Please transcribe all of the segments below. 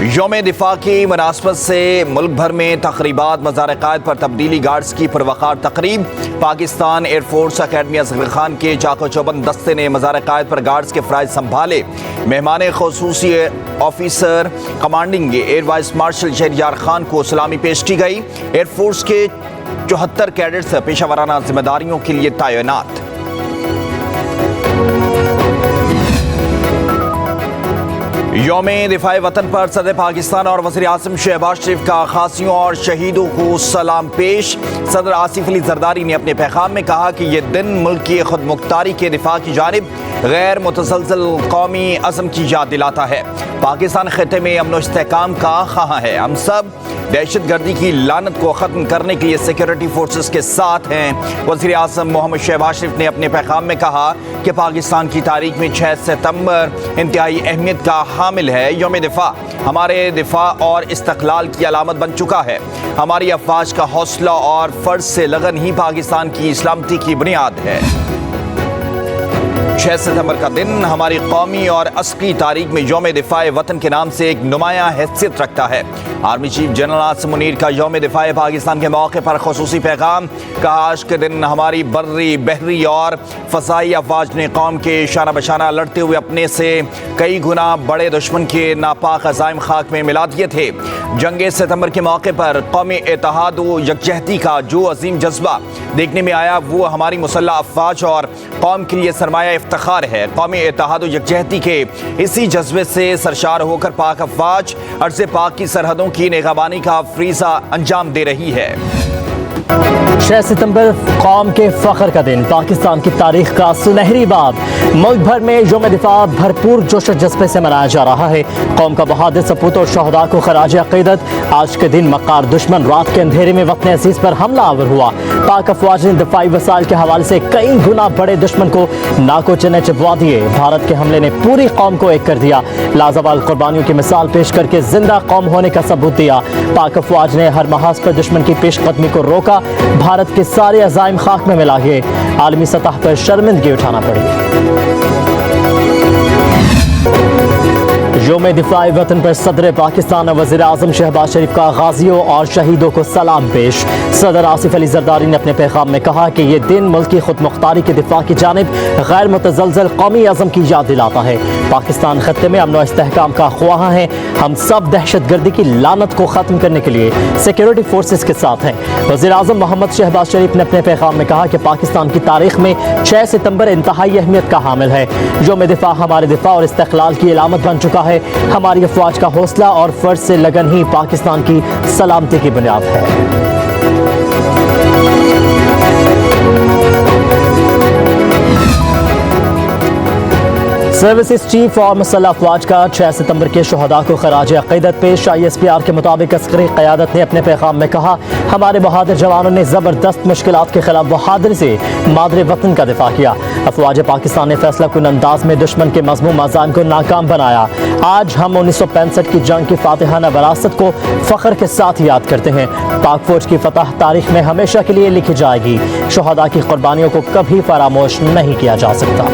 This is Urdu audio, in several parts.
یوم دفاع کی مناسبت سے ملک بھر میں تقریبات، مزار قائد پر تبدیلی، گارڈز کی پروقار تقریب۔ Pakistan air force academy Asghar Khan کے چاق و چوبند دستے نے مزار قائد پر گارڈز کے فرائض سنبھالے۔ مہمان خصوصی officer commanding air vice marshal Shahryar Khan کو سلامی پیش کی گئی۔ ایئر فورس کے 74 کیڈٹس پیشہ ورانہ ذمہ داریوں کے لیے تعینات۔ یوم دفاع وطن پر صدر پاکستان اور وزیر اعظم شہباز شریف کا غازیوں اور شہیدوں کو سلام پیش۔ صدر آصف علی زرداری نے اپنے پیغام میں کہا کہ یہ دن ملک کی خود مختاری کے دفاع کی جانب غیر متزلزل قومی عزم کی یاد دلاتا ہے۔ پاکستان خطے میں امن و استحکام کا خواہاں ہے۔ ہم سب دہشت گردی کی لعنت کو ختم کرنے کے لیے سیکورٹی فورسز کے ساتھ ہیں۔ وزیر اعظم محمد شہباز شریف نے اپنے پیغام میں کہا کہ پاکستان کی تاریخ میں 6 ستمبر انتہائی اہمیت کا حامل ہے۔ یوم دفاع ہمارے دفاع اور استقلال کی علامت بن چکا ہے۔ ہماری افواج کا حوصلہ اور فرض سے لگن ہی پاکستان کی سلامتی کی بنیاد ہے۔ 6 ستمبر کا دن ہماری قومی اور عسکری تاریخ میں یوم دفاع وطن کے نام سے ایک نمایاں حیثیت رکھتا ہے۔ Army chief general Asim Munir کا یوم دفاع پاکستان کے موقع پر خصوصی پیغام۔ کہا آج کے دن ہماری بری، بحری اور فضائی افواج نے قوم کے شانہ بشانہ لڑتے ہوئے اپنے سے کئی گنا بڑے دشمن کے ناپاک عزائم خاک میں ملا دیے تھے۔ جنگ ستمبر کے موقع پر قومی اتحاد و یکجہتی کا جو عظیم جذبہ دیکھنے میں آیا وہ ہماری مسلح افواج اور قوم کے لیے سرمایہ افتخار ہے۔ قومی اتحاد و یکجہتی کے اسی جذبے سے سرشار ہو کر پاک افواج ارض پاک کی سرحدوں کی نگہبانی کا فریضہ انجام دے رہی ہے۔ 6 ستمبر قوم کے فخر کا دن، پاکستان کی تاریخ کا سنہری باب۔ ملک بھر میں یوم دفاع بھرپور جوش و جذبے سے منایا جا رہا ہے۔ قوم کا بہادر سپوت اور شہداء کو خراج عقیدت۔ آج کے دن مکار دشمن رات کے اندھیرے میں وطن عزیز پر حملہ آور ہوا۔ پاک افواج نے دفاعی وسائل کے حوالے سے کئی گنا بڑے دشمن کو ناک و چنے چبوا دیے۔ بھارت کے حملے نے پوری قوم کو ایک کر دیا۔ لازوال قربانیوں کی مثال پیش کر کے زندہ قوم ہونے کا ثبوت دیا۔ پاک افواج نے ہر محاذ پر دشمن کی پیش قدمی کو روکا۔ بھارت کے سارے عزائم خاک میں ملا گئے۔ عالمی سطح پر شرمندگی اٹھانا پڑی۔ یوم دفاع وطن پر صدر پاکستان اور وزیر اعظم شہباز شریف کا غازیوں اور شہیدوں کو سلام پیش۔ صدر آصف علی زرداری نے اپنے پیغام میں کہا کہ یہ دن ملک کی خود مختاری کے دفاع کی جانب غیر متزلزل قومی عزم کی یاد دلاتا ہے۔ پاکستان خطے میں امن و استحکام کا خواہاں ہے۔ ہم سب دہشت گردی کی لعنت کو ختم کرنے کے لیے سیکورٹی فورسز کے ساتھ ہیں۔ وزیر اعظم محمد شہباز شریف نے اپنے پیغام میں کہا کہ پاکستان کی تاریخ میں 6 ستمبر انتہائی اہمیت کا حامل ہے۔ یوم دفاع ہمارے دفاع اور استقلال کی علامت بن چکا ہے۔ ہماری افواج کا حوصلہ اور فرض سے لگن ہی پاکستان کی سلامتی کی بنیاد ہے۔ سروسز چیف اور مسلح افواج کا 6 ستمبر کے شہداء کو خراج عقیدت پیش۔ ISPR کے مطابق عسکری قیادت نے اپنے پیغام میں کہا ہمارے بہادر جوانوں نے زبردست مشکلات کے خلاف بہادری سے مادر وطن کا دفاع کیا۔ افواج پاکستان نے فیصلہ کن انداز میں دشمن کے مذموم عزائم کو ناکام بنایا۔ آج ہم 1965 کی جنگ کی فاتحانہ وراثت کو فخر کے ساتھ یاد کرتے ہیں۔ پاک فوج کی فتح تاریخ میں ہمیشہ کے لیے لکھی جائے گی۔ شہداء کی قربانیوں کو کبھی فراموش نہیں کیا جا سکتا۔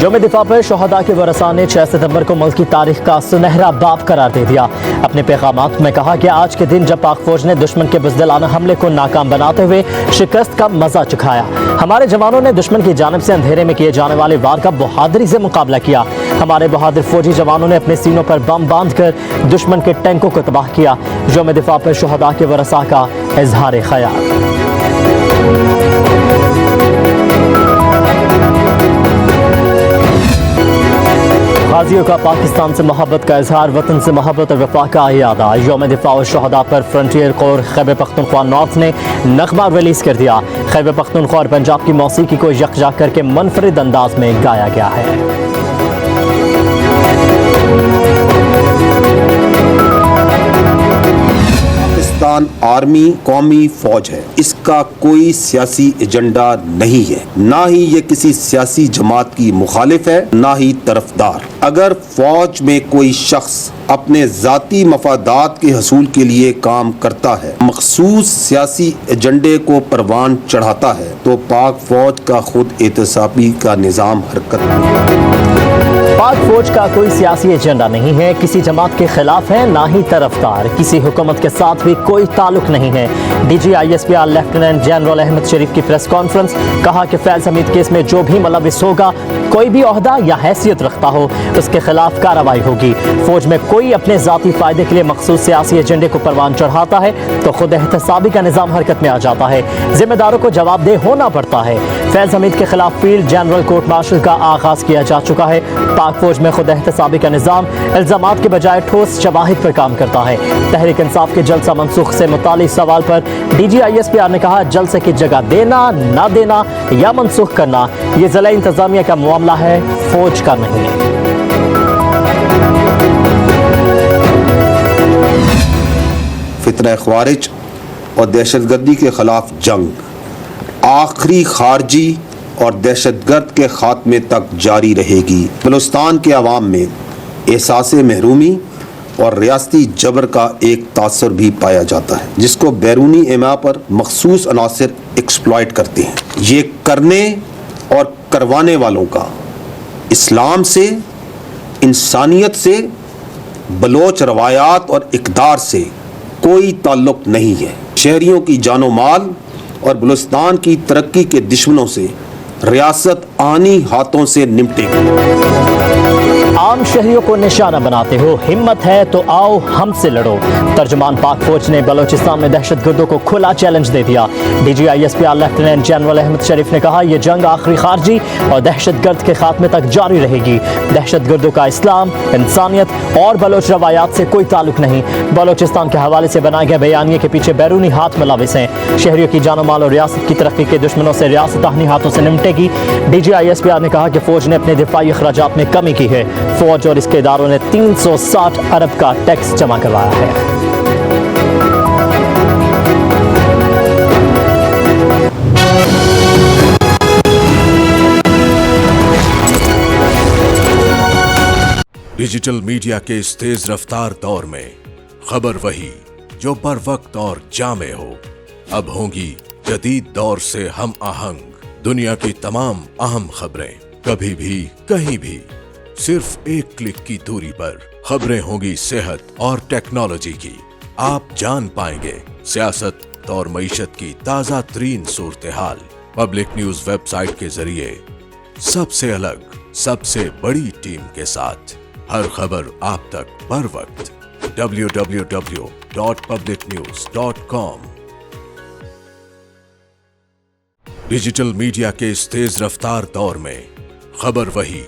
یوم دفاع پر شہداء کے ورثاء نے 6 ستمبر کو ملک کی تاریخ کا سنہرا باب قرار دے دیا۔ اپنے پیغامات میں کہا کہ آج کے دن جب پاک فوج نے دشمن کے بزدلانہ حملے کو ناکام بناتے ہوئے شکست کا مزہ چکھایا، ہمارے جوانوں نے دشمن کی جانب سے اندھیرے میں کیے جانے والے وار کا بہادری سے مقابلہ کیا۔ ہمارے بہادر فوجی جوانوں نے اپنے سینوں پر بم باندھ کر دشمن کے ٹینکوں کو تباہ کیا۔ یوم دفاع پر شہداء کے ورثاء کا اظہار خیال۔ غازیوں کا پاکستان سے محبت کا اظہار، وطن سے محبت اور وفا کا اعادہ۔ یوم دفاع اور شہداء پر فرنٹیئر کور خیبر پختونخوا نارتھ نے نغمہ ریلیز کر دیا۔ خیبر پختونخوا اور پنجاب کی موسیقی کو یکجا کر کے منفرد انداز میں گایا گیا ہے۔ پاکستان پاکستان آرمی قومی فوج ہے. اس کا کوئی سیاسی ایجنڈا نہیں ہے, نہ ہی یہ کسی سیاسی جماعت کی مخالف ہے, نہ ہی طرفدار. اگر فوج میں کوئی شخص اپنے ذاتی مفادات کے حصول کے لیے کام کرتا ہے, مخصوص سیاسی ایجنڈے کو پروان چڑھاتا ہے, تو پاک فوج کا خود احتسابی کا نظام حرکت پاک فوج کا کوئی سیاسی ایجنڈا نہیں ہے, کسی جماعت کے خلاف ہے, نہ ہی طرفدار, کسی حکومت کے ساتھ بھی کوئی تعلق نہیں ہے. D G I S P R lieutenant general Ahmed Sharif کی پریس کانفرنس. کہا کہ فیض حمید کیس میں جو بھی ملوث ہوگا, کوئی بھی عہدہ یا حیثیت رکھتا ہو, اس کے خلاف کارروائی ہوگی. فوج میں کوئی اپنے ذاتی فائدے کے لیے مخصوص سیاسی ایجنڈے کو پروان چڑھاتا ہے تو خود احتسابی کا نظام حرکت میں آ جاتا ہے, ذمہ داروں کو جواب دہ ہونا پڑتا ہے. فیض حمید کے خلاف فیلڈ جنرل کورٹ مارشل کا آغاز کیا جا چکا ہے. پاک فوج میں خود احتسابی کا نظام الزامات کے بجائے ٹھوس شواہد پر کام کرتا ہے. تحریک انصاف کے جلسہ منسوخ سے متعلق سوال پر D G I S P R نے کہا, جلسے کی جگہ دینا, نہ دینا یا منسوخ کرنا یہ ضلع انتظامیہ کا معاملہ ہے, فوج کا نہیں ہے. فتنہ خوارج اور دہشت گردی کے خلاف جنگ آخری خارجی اور دہشت گرد کے خاتمے تک جاری رہے گی. بلوچستان کے عوام میں احساس محرومی اور ریاستی جبر کا ایک تاثر بھی پایا جاتا ہے, جس کو بیرونی ایما پر مخصوص عناصر ایکسپلائٹ کرتے ہیں. یہ کرنے اور کروانے والوں کا اسلام سے, انسانیت سے, بلوچ روایات اور اقدار سے کوئی تعلق نہیں ہے. شہریوں کی جان و مال اور بلوچستان کی ترقی کے دشمنوں سے ریاست آنی ہاتھوں سے نمٹے گی. عام شہریوں کو نشانہ بناتے ہو, ہمت ہے تو آؤ ہم سے لڑو. ترجمان پاک فوج نے بلوچستان میں دہشت گردوں کو کھلا چیلنج دے دیا. D G I S P R lieutenant general Ahmed Sharif نے کہا, یہ جنگ آخری خارجی اور دہشت گرد کے خاتمے تک جاری رہے گی. دہشت گردوں کا اسلام, انسانیت اور بلوچ روایات سے کوئی تعلق نہیں. بلوچستان کے حوالے سے بنائے گئے بیانیے کے پیچھے بیرونی ہاتھ ملوث ہیں. شہریوں کی جان و مال اور ریاست کی ترقی کے دشمنوں سے ریاست آہنی ہاتھوں سے نمٹے گی. D G I S P R نے کہا کہ فوج نے اپنے دفاعی اخراجات میں کمی کی ہے. فوج اور اس کے اداروں نے 360 ارب کا ٹیکس جمع کروایا ہے. ڈیجیٹل میڈیا کے اس تیز رفتار دور میں خبر وہی جو بر وقت اور جامع ہو. اب ہوں گی جدید دور سے ہم آہنگ. دنیا کی تمام اہم خبریں کبھی بھی کہیں بھی صرف ایک کلک کی دوری پر. خبریں ہوں گی صحت اور ٹیکنالوجی کی. آپ جان پائیں گے سیاست اور معیشت کی تازہ ترین صورتحال. پبلک نیوز ویب سائٹ کے ذریعے سب سے الگ, سب سے بڑی ٹیم کے ساتھ ہر خبر آپ تک بر وقت. www.publicnews.com. ڈیجیٹل میڈیا کے اس تیز رفتار دور میں خبر وہی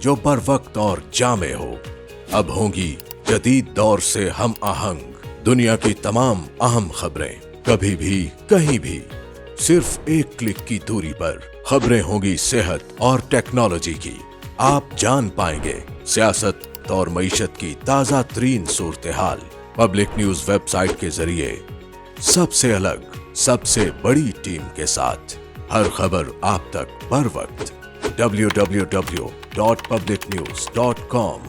جو بر وقت اور جامع ہو. اب ہوں گی جدید دور سے ہم آہنگ. دنیا کی تمام اہم خبریں کبھی بھی کہیں بھی صرف ایک کلک کی دوری پر. خبریں ہوں گی صحت اور ٹیکنالوجی کی. آپ جان پائیں گے سیاست اور معیشت کی تازہ ترین صورتحال. پبلک نیوز ویب سائٹ کے ذریعے سب سے الگ, سب سے بڑی ٹیم کے ساتھ ہر خبر آپ تک بر وقت. www.publicnews.com